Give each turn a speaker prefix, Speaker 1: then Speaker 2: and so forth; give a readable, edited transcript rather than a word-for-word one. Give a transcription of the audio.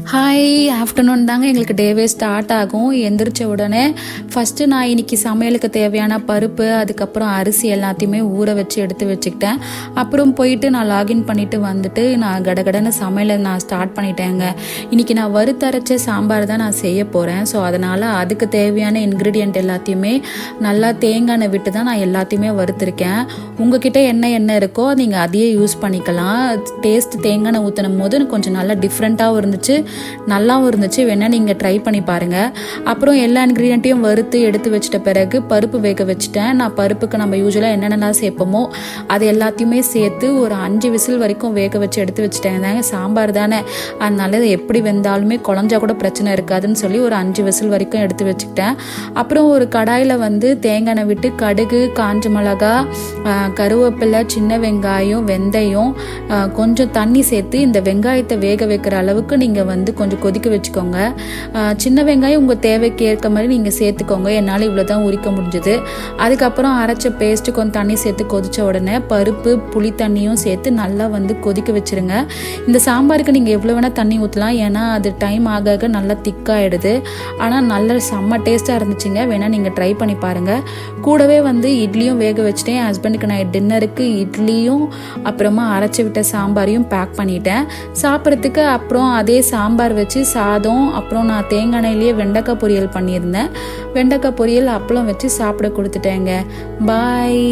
Speaker 1: Hi afternoon தாங்க எங்களுக்கு டேவே ஸ்டார்ட் ஆகும். எந்திரிச்ச உடனே ஃபஸ்ட்டு நான் இன்றைக்கி சமையலுக்கு தேவையான பருப்பு, அதுக்கப்புறம் அரிசி எல்லாத்தையுமே ஊற வச்சு எடுத்து வச்சுக்கிட்டேன். அப்புறம் போயிட்டு நான் லாகின் பண்ணிவிட்டு வந்துட்டு நான் கடகடன்னு சமையலை நான் ஸ்டார்ட் பண்ணிட்டேங்க. இன்றைக்கி நான் வறுத்தரைச்ச சாம்பார் தான் நான் செய்ய போகிறேன். ஸோ அதனால் அதுக்கு தேவையான இன்க்ரீடியண்ட் எல்லாத்தையுமே நல்லா தேங்காய் எண்ணெய் விட்டு தான் நான் எல்லாத்தையுமே வறுத்துருக்கேன். உங்ககிட்ட என்ன எண்ணெய் இருக்கோ நீங்கள் அதையே யூஸ் பண்ணிக்கலாம். டேஸ்ட் தேங்காய் எண்ணெய் ஊற்றினும் போது கொஞ்சம் நல்லா டிஃப்ரெண்ட்டாகவும் இருந்துச்சு, நல்லாவும் இருந்துச்சு. வேணால் நீங்கள் ட்ரை பண்ணி பாருங்கள். அப்புறம் எல்லா இன்க்ரீடியண்ட்டையும் வறுத்து எடுத்து வச்சிட்ட பிறகு பருப்பு வேக வச்சுட்டேன். நான் பருப்புக்கு நம்ம யூஸ்வலாக என்னென்னலாம் சேர்ப்போமோ அது எல்லாத்தையுமே சேர்த்து ஒரு 5 விசில் வரைக்கும் வேக வச்சு எடுத்து வச்சுட்டேன். தாங்க சாம்பார் தானே, அதனால எப்படி வெந்தாலுமே குழஞ்சா கூட பிரச்சனை இருக்காதுன்னு சொல்லி ஒரு 5 விசில் வரைக்கும் எடுத்து வச்சுக்கிட்டேன். அப்புறம் ஒரு கடாயில் தேங்காய் எண்ணெய் விட்டு கடுகு, காஞ்ச மிளகா, கருவேப்பிலை, சின்ன வெங்காயம், வெந்தயம், கொஞ்சம் தண்ணி சேர்த்து இந்த வெங்காயத்தை வேக வைக்கிற அளவுக்கு நீங்கள் கொஞ்சம் கொதிக்க வச்சுக்கோங்க. சின்ன வெங்காயம் உங்கள் தேவைக்கு ஏற்க மாதிரி நீங்கள் சேர்த்துக்கோங்க. என்னால் இவ்வளோ தான் உரிக்க முடிஞ்சுது. அதுக்கப்புறம் அரைச்ச பேஸ்ட்டு கொஞ்சம் தண்ணி சேர்த்து கொதித்த உடனே பருப்பு, புளி தண்ணியும் சேர்த்து நல்லா கொதிக்க வச்சுருங்க. இந்த சாம்பாருக்கு நீங்கள் எவ்வளோ வேணால் தண்ணி ஊற்றலாம், ஏன்னா அது டைம் ஆக ஆக நல்லா திக்காகிடுது. ஆனால் நல்ல செம்ம டேஸ்ட்டாக இருந்துச்சுங்க. வேணால் நீங்கள் ட்ரை பண்ணி பாருங்கள். கூடவே இட்லியும் வேக வச்சுட்டேன். என் ஹஸ்பண்டுக்கு நான் டின்னருக்கு இட்லியும் அப்புறமா அரைச்சி விட்ட சாம்பாரையும் பேக் பண்ணிட்டேன். சாப்பிட்றதுக்கு அப்புறம் அதே சாம்பார் வச்சு சாதம், அப்புறம் நான் தேங்காய் எண்ணெயிலேயே வெண்டைக்காய் பொரியல் பண்ணியிருந்தேன். வெண்டைக்காய் பொரியல் அப்பளம் வச்சு சாப்பிட கொடுத்துட்டேங்க. பாய்.